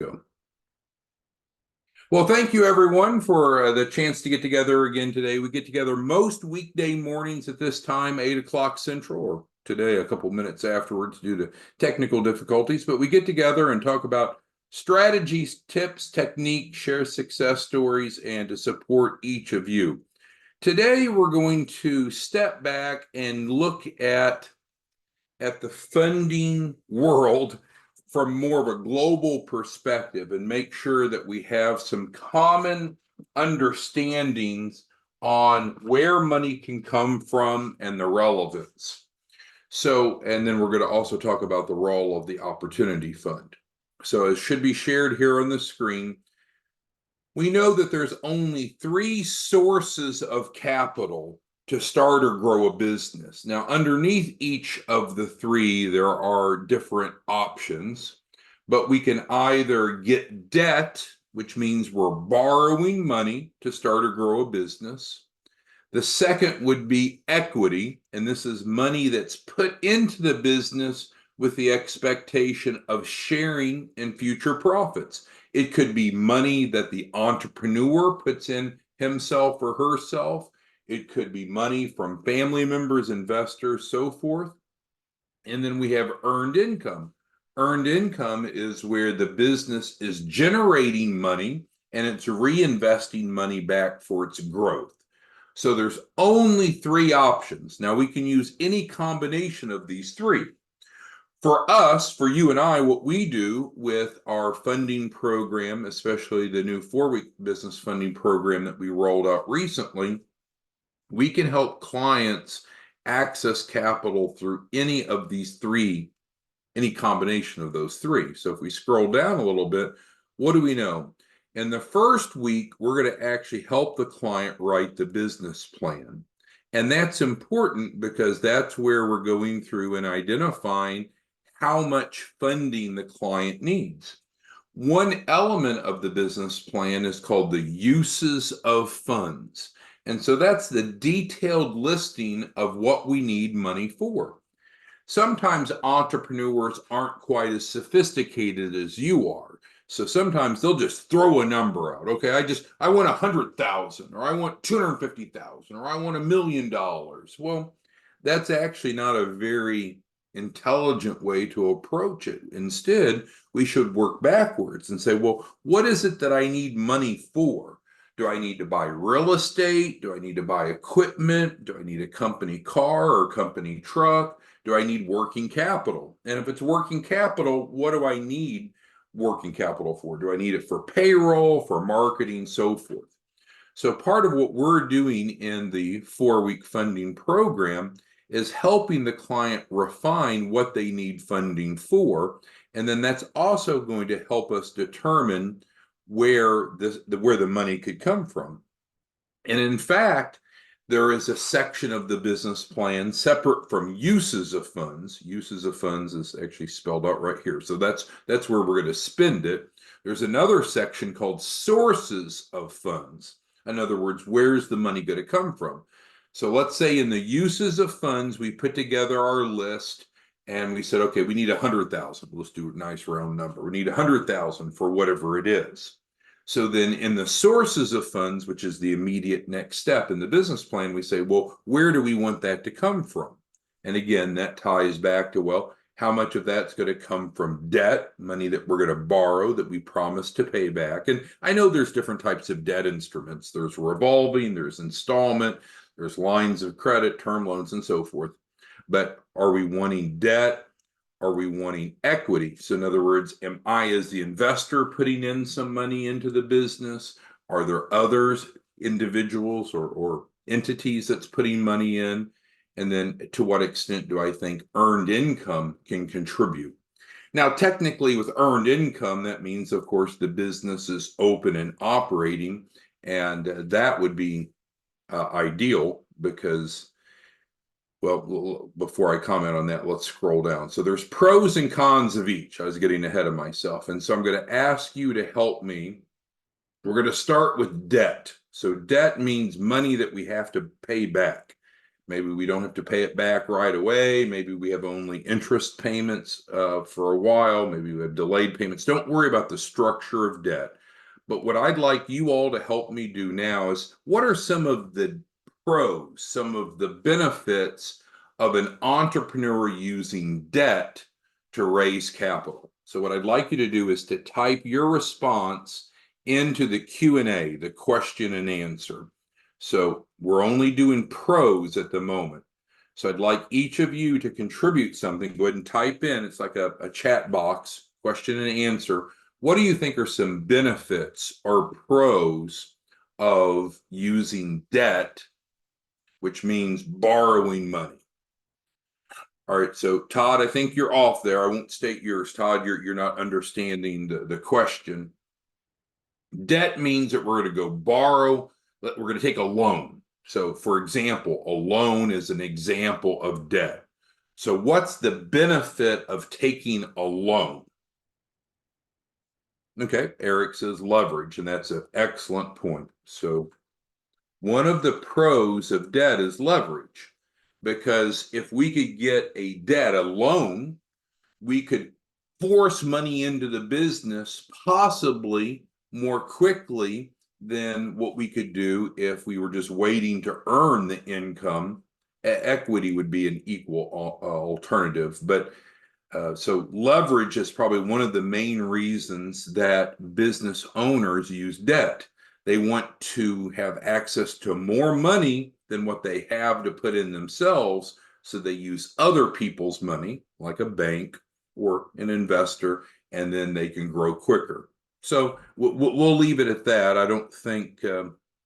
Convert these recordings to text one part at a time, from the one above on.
Go. Well, thank you everyone for the chance to get together again today. We get together most weekday mornings at this time, 8 o'clock Central, or today a couple minutes afterwards due to technical difficulties. But we get together and talk about strategies, tips, techniques, share success stories, and to support each of you. Today, we're going to step back and look at the funding world from more of a global perspective and make sure that we have some common understandings on where money can come from and the relevance. So, and then we're going to also talk about the role of the Opportunity Fund. So it should be shared here on the screen. We know that there's only 3 sources of capital to start or grow a business. Now, underneath each of the 3, there are different options, but we can either get debt, which means we're borrowing money to start or grow a business. The second would be equity, and this is money that's put into the business with the expectation of sharing in future profits. It could be money that the entrepreneur puts in himself or herself. It could be money from family members, investors, so forth. And then we have earned income. Earned income is where the business is generating money and it's reinvesting money back for its growth. So there's only 3 options. Now we can use any combination of these 3. For us, for you and I, what we do with our funding program, especially the new 4-week business funding program that we rolled out recently, we can help clients access capital through any of these 3, any combination of those 3. So if we scroll down a little bit, what do we know? In the first week, we're going to actually help the client write the business plan. And that's important because that's where we're going through and identifying how much funding the client needs. One element of the business plan is called the uses of funds. And so that's the detailed listing of what we need money for. Sometimes entrepreneurs aren't quite as sophisticated as you are. So sometimes they'll just throw a number out. Okay, I want 100,000, or I want 250,000, or I want $1 million. Well, that's actually not a very intelligent way to approach it. Instead, we should work backwards and say, well, what is it that I need money for? Do I need to buy real estate? Do I need to buy equipment? Do I need a company car or company truck? Do I need working capital? And if it's working capital, what do I need working capital for? Do I need it for payroll, for marketing, so forth? So part of what we're doing in the 4-week funding program is helping the client refine what they need funding for. And then that's also going to help us determine where the money could come from. And in fact, there is a section of the business plan separate from uses of funds. Uses of funds is actually spelled out right here. So that's where we're going to spend it. There's another section called sources of funds. In other words, where's the money going to come from? So let's say in the uses of funds, we put together our list and we said, okay, we need 100,000. Let's do a nice round number. We need 100,000 for whatever it is. So then in the sources of funds, which is the immediate next step in the business plan, we say, well, where do we want that to come from? And again, that ties back to, well, how much of that's going to come from debt, money that we're going to borrow that we promise to pay back. And I know there's different types of debt instruments. There's revolving, there's installment, there's lines of credit, term loans, and so forth. But are we wanting debt? Are we wanting equity? So in other words, am I as the investor putting in some money into the business? Are there others, individuals or entities that's putting money in? And then to what extent do I think earned income can contribute? Now, technically with earned income, that means, of course, the business is open and operating. And that would be ideal because, well, before I comment on that, let's scroll down. So there's pros and cons of each. I was getting ahead of myself. And so I'm going to ask you to help me. We're going to start with debt. So debt means money that we have to pay back. Maybe we don't have to pay it back right away. Maybe we have only interest payments for a while. Maybe we have delayed payments. Don't worry about the structure of debt. But what I'd like you all to help me do now is, what are some of the pros, some of the benefits of an entrepreneur using debt to raise capital? So what I'd like you to do is to type your response into the Q&A, the question and answer. So we're only doing pros at the moment. So I'd like each of you to contribute something. Go ahead and type in. It's like a chat box, question and answer. What do you think are some benefits or pros of using debt, which means borrowing money? All right, so Todd, I think you're off there. I won't state yours. Todd, you're not understanding the question. Debt means that we're going to go borrow, we're going to take a loan. So, for example, a loan is an example of debt. So, what's the benefit of taking a loan? Okay, Eric says leverage, and that's an excellent point. So, one of the pros of debt is leverage, because if we could get a debt, a loan, we could force money into the business possibly more quickly than what we could do if we were just waiting to earn the income. Equity would be an equal alternative. But so leverage is probably one of the main reasons that business owners use debt. They want to have access to more money than what they have to put in themselves. So they use other people's money, like a bank or an investor, and then they can grow quicker. So we'll leave it at that. I don't think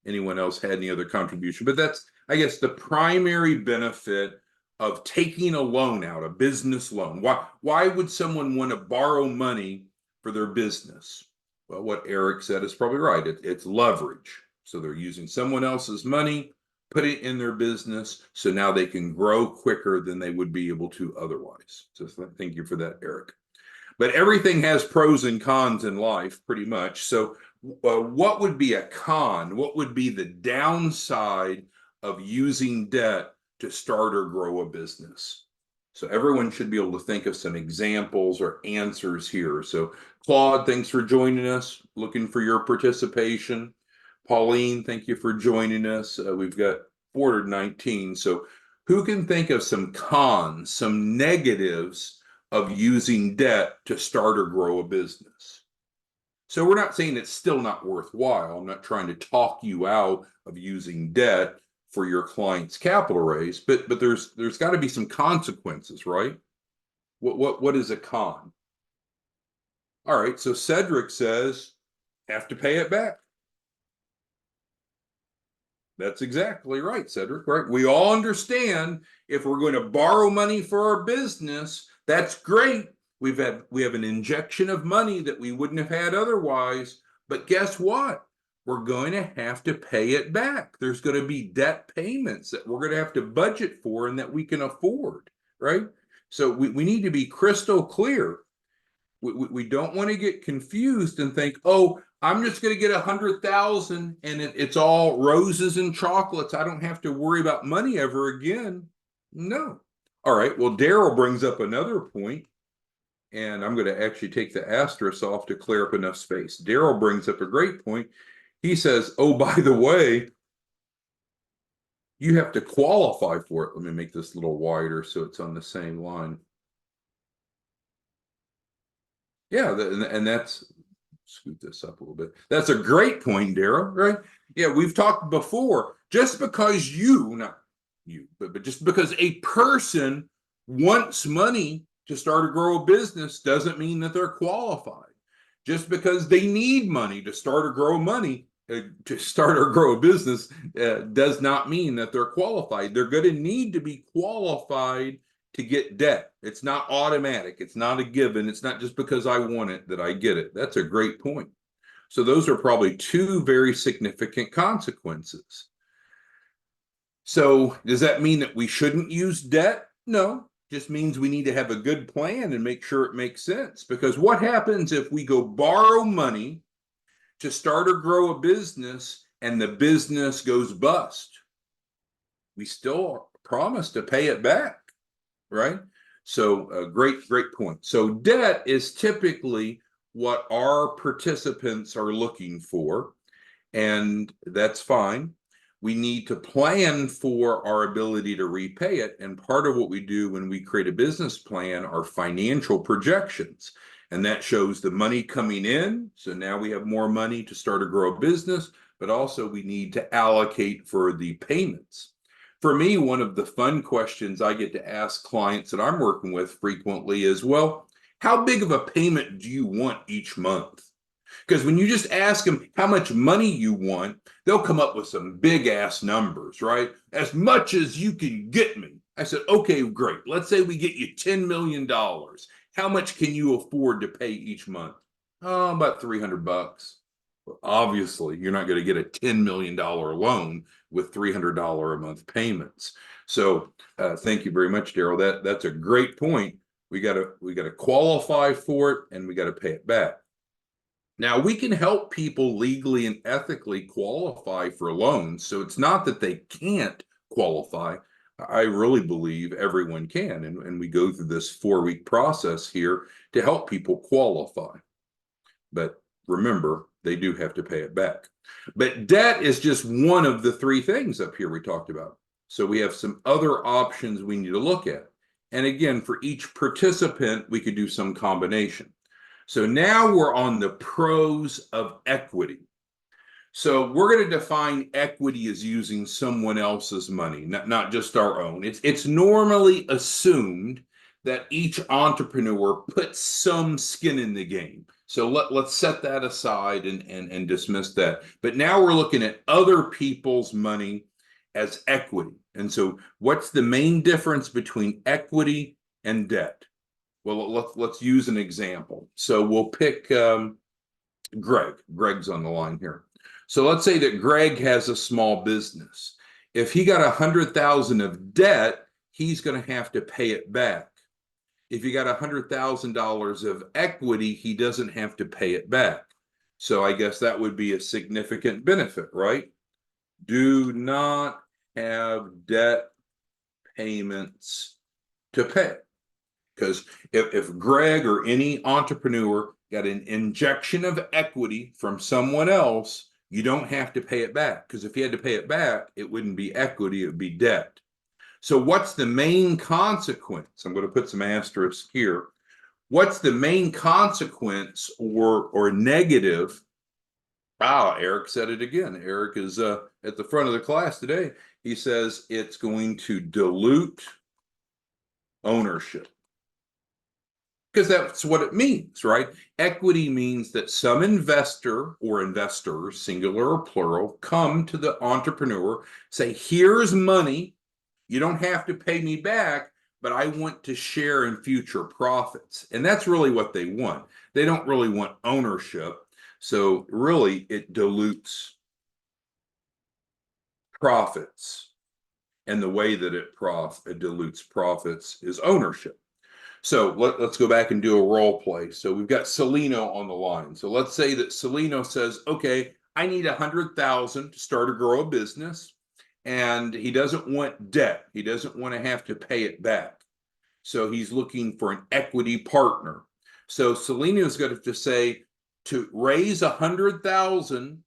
anyone else had any other contribution, but that's, I guess, the primary benefit of taking a loan out, a business loan. Why would someone want to borrow money for their business? Well, what Eric said is probably right. It's leverage. So they're using someone else's money, put it in their business, so now they can grow quicker than they would be able to otherwise. So thank you for that, Eric. But everything has pros and cons in life, pretty much. So what would be a con? What would be the downside of using debt to start or grow a business? So everyone should be able to think of some examples or answers here. So Claude, thanks for joining us. Looking for your participation. Pauline, thank you for joining us. We've got 419. So who can think of some cons, some negatives of using debt to start or grow a business? So we're not saying it's still not worthwhile. I'm not trying to talk you out of using debt for your client's capital raise, but there's got to be some consequences, right? What is a con? All right, so Cedric says have to pay it back. That's exactly right, Cedric, right? We all understand if we're going to borrow money for our business, that's great. We have an injection of money that we wouldn't have had otherwise, but guess what? We're going to have to pay it back. There's going to be debt payments that we're going to have to budget for and that we can afford, right? So we need to be crystal clear. We don't want to get confused and think, oh, I'm just going to get 100,000 and it's all roses and chocolates. I don't have to worry about money ever again. No. All right. Well, Daryl brings up another point, and I'm going to actually take the asterisk off to clear up enough space. Daryl brings up a great point. He says, oh, by the way, you have to qualify for it. Let me make this a little wider so it's on the same line. Yeah, and that's, scoot this up a little bit. That's a great point, Daryl, right? Yeah, we've talked before. Just because not you, but just because a person wants money to start or grow a business doesn't mean that they're qualified. Just because they need money to start or grow a business does not mean that they're qualified. They're going to need to be qualified to get debt. It's not automatic. It's not a given. It's not just because I want it that I get it. That's a great point. So those are probably two very significant consequences. So does that mean that we shouldn't use debt? No, just means we need to have a good plan and make sure it makes sense. Because what happens if we go borrow money to start or grow a business and the business goes bust? We still promise to pay it back, right? So great point. So debt is typically what our participants are looking for, and that's fine. We need to plan for our ability to repay it. And part of what we do when we create a business plan are financial projections. And that shows the money coming in. So now we have more money to start or grow a business, but also we need to allocate for the payments. For me, one of the fun questions I get to ask clients that I'm working with frequently is, well, how big of a payment do you want each month? Because when you just ask them how much money you want, they'll come up with some big ass numbers, right? As much as you can get me. I said, okay, great. Let's say we get you $10 million. How much can you afford to pay each month? Oh, about $300. Well, obviously, you're not going to get a $10 million loan with $300 a month payments. So thank you very much, Daryl. That's a great point. We gotta qualify for it, and we got to pay it back. Now, we can help people legally and ethically qualify for loans. So it's not that they can't qualify. I really believe everyone can. And we go through this 4-week process here to help people qualify. But remember, they do have to pay it back. But debt is just one of the 3 things up here we talked about. So we have some other options we need to look at. And again, for each participant, we could do some combination. So now we're on the pros of equity. So we're going to define equity as using someone else's money, not just our own. It's normally assumed that each entrepreneur puts some skin in the game. So let's set that aside and dismiss that. But now we're looking at other people's money as equity. And so what's the main difference between equity and debt? Well, let's use an example. So we'll pick Greg. Greg's on the line here. So let's say that Greg has a small business. If he got $100,000 of debt, he's going to have to pay it back. If he got $100,000 of equity, he doesn't have to pay it back. So I guess that would be a significant benefit, right? Do not have debt payments to pay. Because if Greg or any entrepreneur got an injection of equity from someone else, you don't have to pay it back. Because if you had to pay it back, it wouldn't be equity, it would be debt. So what's the main consequence? I'm going to put some asterisks here. What's the main consequence or negative? Eric said it again. Eric is at the front of the class today. He says it's going to dilute ownership. Because that's what it means, right? Equity means that some investor or investors, singular or plural, come to the entrepreneur, say, here's money. You don't have to pay me back, but I want to share in future profits. And that's really what they want. They don't really want ownership. So really, it dilutes profits. And the way that it dilutes profits is ownership. So let's go back and do a role play. So we've got Celino on the line. So let's say that Celino says, okay, I need $100,000 to start or grow a business. And he doesn't want debt. He doesn't want to have to pay it back. So he's looking for an equity partner. So Celino's going to say, to raise $100,000,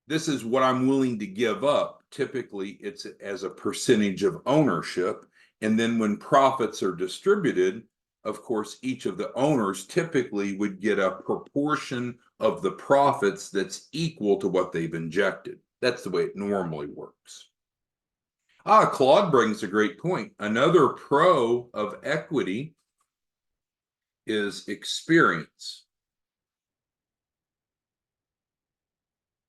this is what I'm willing to give up. Typically, it's as a percentage of ownership. And then when profits are distributed, of course, each of the owners typically would get a proportion of the profits that's equal to what they've injected. That's the way it normally works. Claude brings a great point. Another pro of equity is experience.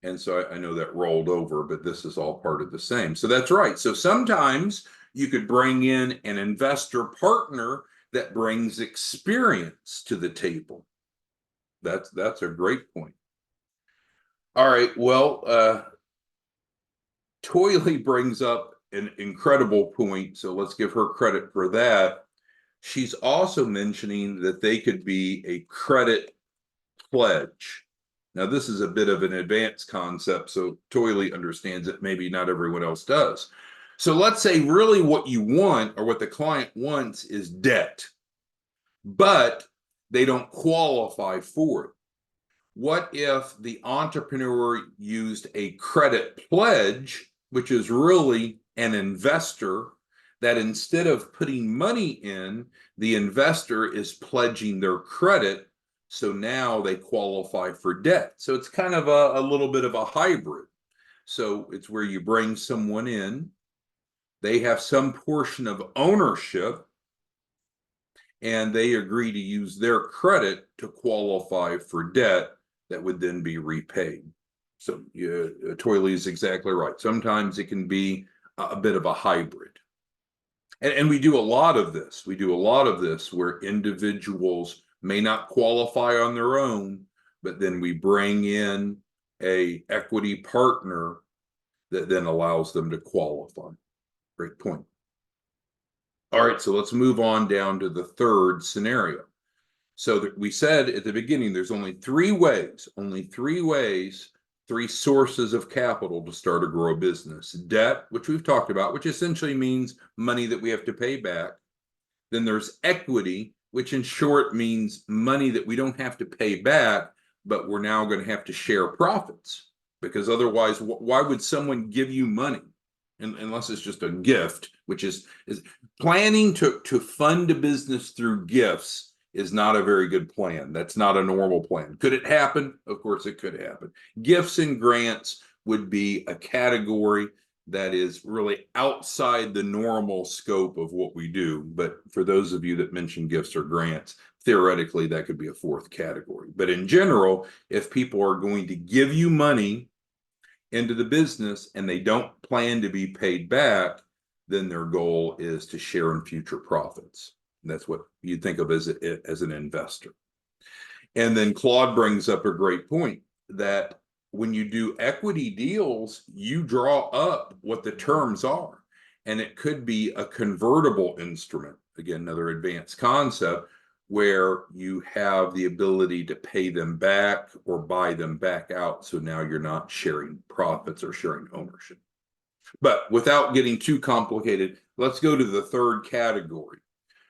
And so I know that rolled over, but this is all part of the same. So that's right. So sometimes you could bring in an investor partner that brings experience to the table. That's a great point. All right. Well, Toyley brings up an incredible point. So let's give her credit for that. She's also mentioning that they could be a credit pledge. Now, this is a bit of an advanced concept, so Toyley understands it. Maybe not everyone else does. So let's say really what you want or what the client wants is debt, but they don't qualify for it. What if the entrepreneur used a credit pledge, which is really an investor, that instead of putting money in, the investor is pledging their credit. So now they qualify for debt. So it's kind of a little bit of a hybrid. So it's where you bring someone in, they have some portion of ownership, and they agree to use their credit to qualify for debt that would then be repaid. So Toily is exactly right. Sometimes it can be a bit of a hybrid. And we do a lot of this. We do a lot of this where individuals may not qualify on their own, but then we bring in a equity partner that then allows them to qualify. Great point. All right, so let's move on down to the third scenario. So we said at the beginning, there's only three ways, three sources of capital to start or grow a business. Debt, which we've talked about, which essentially means money that we have to pay back. Then there's equity, which in short means money that we don't have to pay back, but we're now going to have to share profits. Because otherwise, why would someone give you money? Unless it's just a gift, which is planning to fund a business through gifts is not a very good plan. That's not a normal plan. Could it happen? Of course it could happen. Gifts and grants would be a category that is really outside the normal scope of what we do. But for those of you that mention gifts or grants, theoretically, that could be a fourth category. But in general, if people are going to give you money into the business and they don't plan to be paid back, then their goal is to share in future profits. And that's what you think of as an investor. And then Claude brings up a great point that when you do equity deals, you draw up what the terms are. And it could be a convertible instrument. Again, another advanced concept where you have the ability to pay them back or buy them back out. So now you're not sharing profits or sharing ownership. But without getting too complicated, let's go to the third category.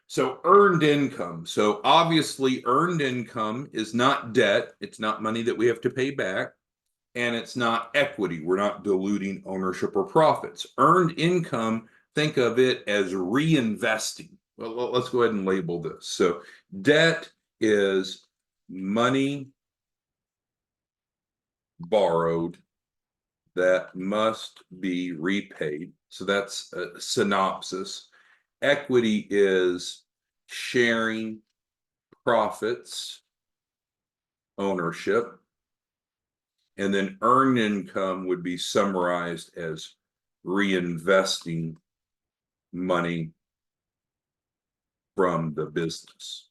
So earned income. So obviously earned income is not debt. It's not money that we have to pay back. And it's not equity. We're not diluting ownership or profits. Earned income, think of it as reinvesting. Well, let's go ahead and label this. So debt is money borrowed that must be repaid. So that's a synopsis. Equity is sharing profits, ownership. And then earned income would be summarized as reinvesting money from the business.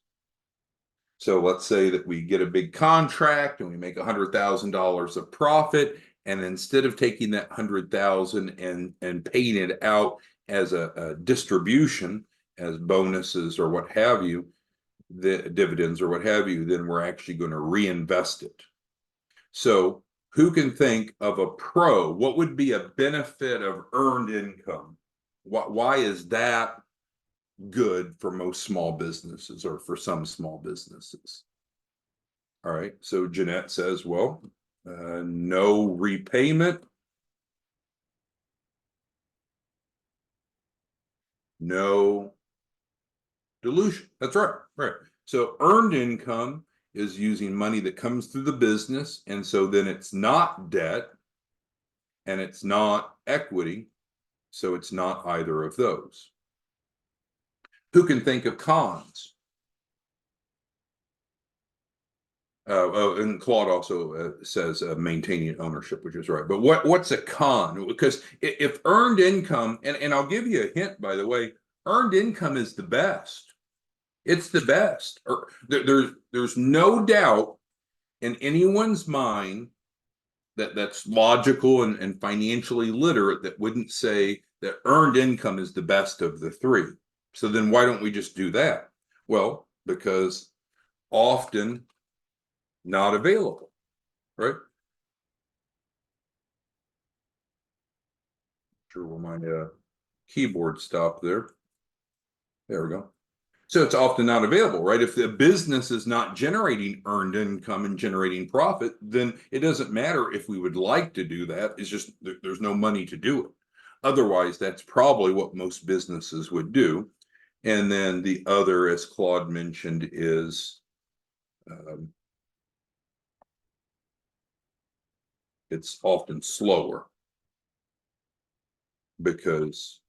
So let's say that we get a big contract and we make $100,000 of profit. And instead of taking that 100,000 and paying it out as a distribution, as bonuses or what have you, the dividends or what have you, then we're actually going to reinvest it. So who can think of a pro? What would be a benefit of earned income? Why is that good for most small businesses or for some small businesses? All right, so Jeanette says, well, no repayment, no dilution. That's right, right. So earned income is using money that comes through the business, and so then it's not debt and it's not equity, so it's not either of those. Who can think of cons? And Claude also says maintaining ownership, which is right. But what's a con? Because if earned income, and I'll give you a hint, by the way, earned income is the best. It's the best. There's no doubt in anyone's mind that's logical and financially literate that wouldn't say that earned income is the best of the three. So then why don't we just do that? Well, because often not available, right? Sure, will my keyboard stop there. There we go. So it's often not available, right? If the business is not generating earned income and generating profit, then it doesn't matter if we would like to do that. It's just there's no money to do it. Otherwise, that's probably what most businesses would do. And then the other, as Claude mentioned, is it's often slower, because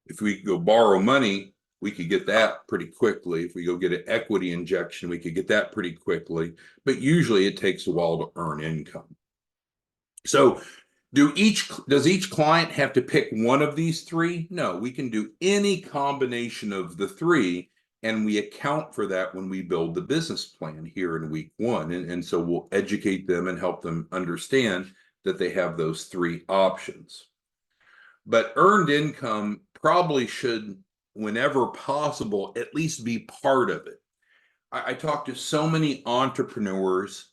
if we go borrow money, we could get that pretty quickly. If we go get an equity injection, we could get that pretty quickly. But usually it takes a while to earn income. So does each client have to pick one of these three? No, we can do any combination of the three, and we account for that when we build the business plan here in week one. And so we'll educate them and help them understand that they have those three options. But earned income probably should, whenever possible, at least be part of it. I talk to so many entrepreneurs,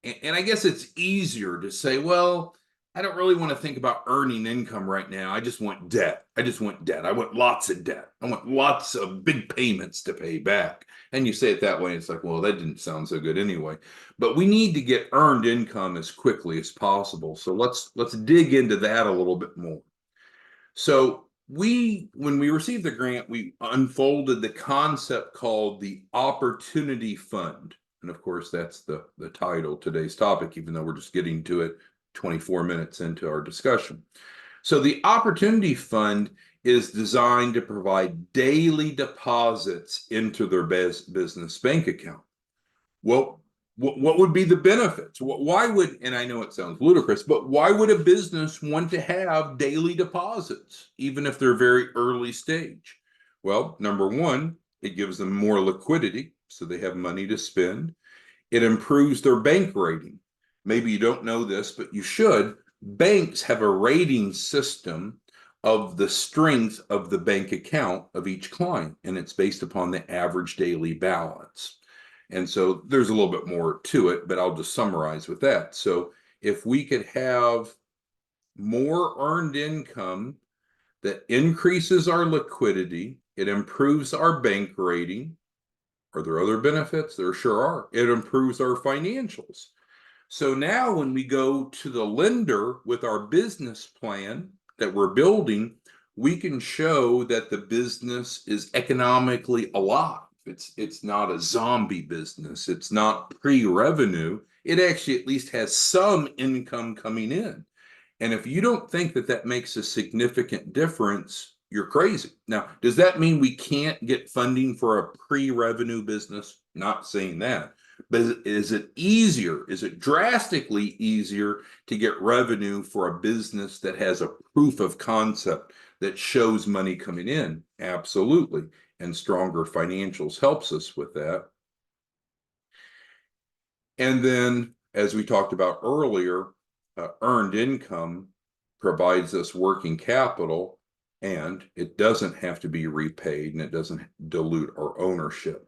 and I guess it's easier to say, well, I don't really want to think about earning income right now. I just want debt. I just want debt. I want lots of debt. I want lots of big payments to pay back. And you say it that way, it's like, well, that didn't sound so good anyway. But we need to get earned income as quickly as possible. So let's dig into that a little bit more. So when we received the grant, we unfolded the concept called the Opportunity Fund. And of course, that's the title of today's topic, even though we're just getting to it 24 minutes into our discussion. So the Opportunity Fund is designed to provide daily deposits into their business bank account. Well, what would be the benefits? Why would, and I know it sounds ludicrous, but why would a business want to have daily deposits, even if they're very early stage? Well, number one, it gives them more liquidity, so they have money to spend. It improves their bank rating. Maybe you don't know this, but you should. Banks have a rating system of the strength of the bank account of each client, and it's based upon the average daily balance. And so there's a little bit more to it, but I'll just summarize with that. So if we could have more earned income that increases our liquidity, it improves our bank rating. Are there other benefits? There sure are. It improves our financials. So now when we go to the lender with our business plan that we're building, we can show that the business is economically alive. It's not a zombie business. It's not pre-revenue. It actually at least has some income coming in. And if you don't think that that makes a significant difference, you're crazy. Now, does that mean we can't get funding for a pre-revenue business? Not saying that. But is it easier? Is it drastically easier to get revenue for a business that has a proof of concept that shows money coming in? Absolutely. And stronger financials helps us with that. And then, as we talked about earlier, earned income provides us working capital, and it doesn't have to be repaid, and it doesn't dilute our ownership.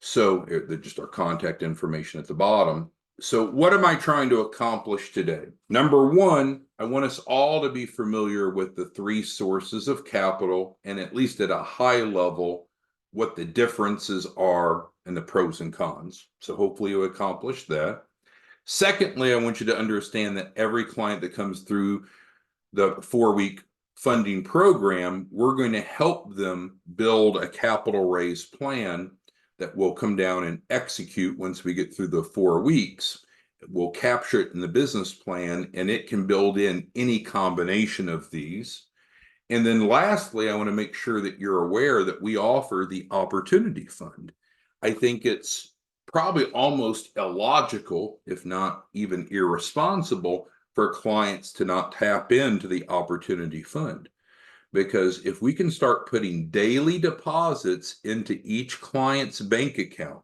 So just our contact information at the bottom. So what am I trying to accomplish today? Number one, I want us all to be familiar with the three sources of capital, and at least at a high level, what the differences are and the pros and cons. So hopefully you accomplish that. Secondly, I want you to understand that every client that comes through the 4-week funding program, we're going to help them build a capital raise plan that will come down and execute once we get through the 4 weeks. We'll capture it in the business plan, and it can build in any combination of these. And then lastly, I want to make sure that you're aware that we offer the Opportunity Fund. I think it's probably almost illogical, if not even irresponsible, for clients to not tap into the Opportunity Fund. Because if we can start putting daily deposits into each client's bank account,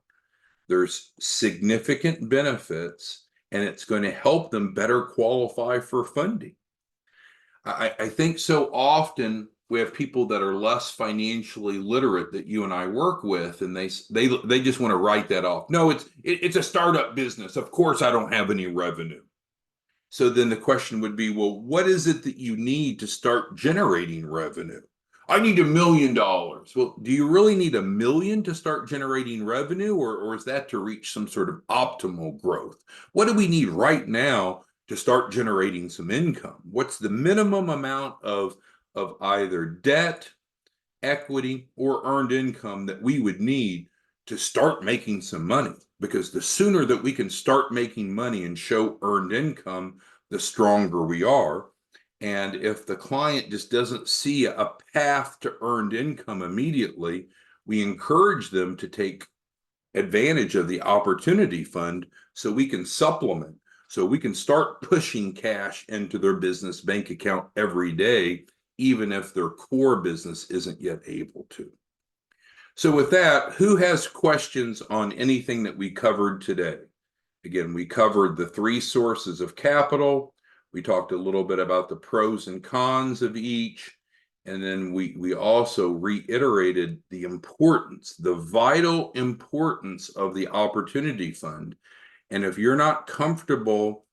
there's significant benefits, and it's going to help them better qualify for funding. I think so often we have people that are less financially literate that you and I work with, and they just want to write that off. No, it's a startup business. Of course, I don't have any revenue. So then the question would be, well, what is it that you need to start generating revenue? I need $1 million. Well, do you really need $1 million to start generating revenue, or is that to reach some sort of optimal growth? What do we need right now to start generating some income? What's the minimum amount of either debt, equity, or earned income that we would need to start making some money? Because the sooner that we can start making money and show earned income, the stronger we are. And if the client just doesn't see a path to earned income immediately, we encourage them to take advantage of the opportunity fund so we can supplement, so we can start pushing cash into their business bank account every day, even if their core business isn't yet able to. So with that, who has questions on anything that we covered today? Again, we covered the 3 sources of capital. We talked a little bit about the pros and cons of each. And then we also reiterated the importance, the vital importance of the opportunity fund. And if you're not comfortable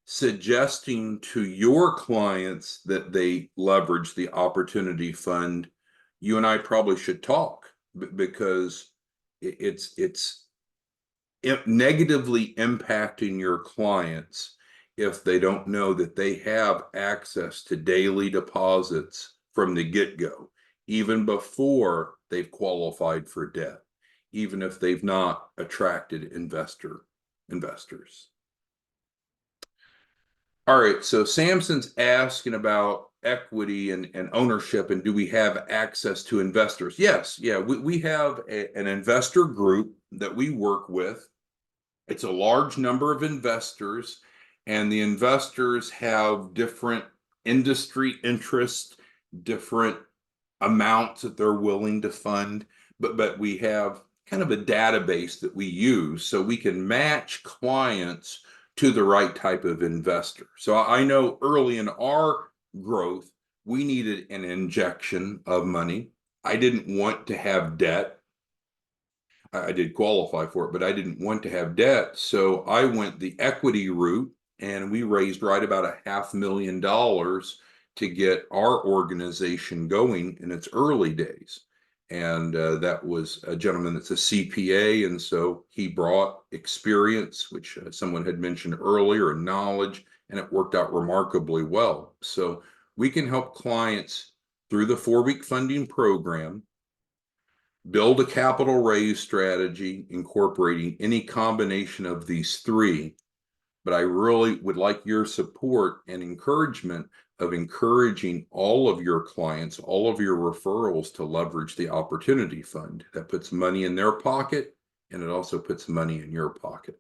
suggesting to your clients that they leverage the opportunity fund, you and I probably should talk, because it's negatively impacting your clients if they don't know that they have access to daily deposits from the get-go, even before they've qualified for debt, even if they've not attracted investors. All right, so Samson's asking about equity and ownership, and do we have access to investors? Yes, yeah, we have an investor group that we work with. It's a large number of investors, and the investors have different industry interests, different amounts that they're willing to fund, but we have kind of a database that we use so we can match clients to the right type of investor. So I know early in our growth, we needed an injection of money. I didn't want to have debt. I did qualify for it, but I didn't want to have debt. So I went the equity route, and we raised right about $500,000 to get our organization going in its early days. And that was a gentleman that's a CPA. And so he brought experience, which someone had mentioned earlier, and knowledge, and it worked out remarkably well. So we can help clients through the 4-week funding program build a capital raise strategy incorporating any combination of these 3. But I really would like your support and encouragement of encouraging all of your clients, all of your referrals, to leverage the opportunity fund. That puts money in their pocket, and it also puts money in your pocket.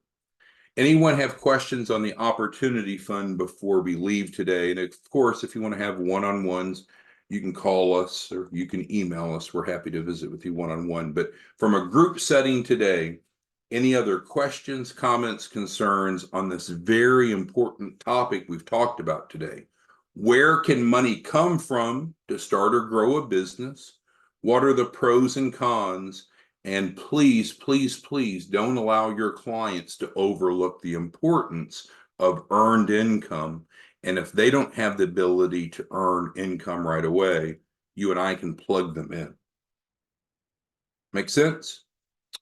Anyone have questions on the opportunity fund before we leave today? And of course, if you want to have one-on-ones, you can call us or you can email us. We're happy to visit with you one-on-one. But from a group setting today, any other questions, comments, concerns on this very important topic we've talked about today? Where can money come from to start or grow a business? What are the pros and cons? And please, please, please don't allow your clients to overlook the importance of earned income. And if they don't have the ability to earn income right away, you and I can plug them in. Make sense?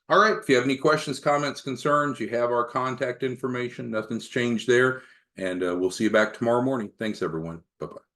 All right. If you have any questions, comments, concerns, you have our contact information. Nothing's changed there. And we'll see you back tomorrow morning. Thanks, everyone. Bye-bye.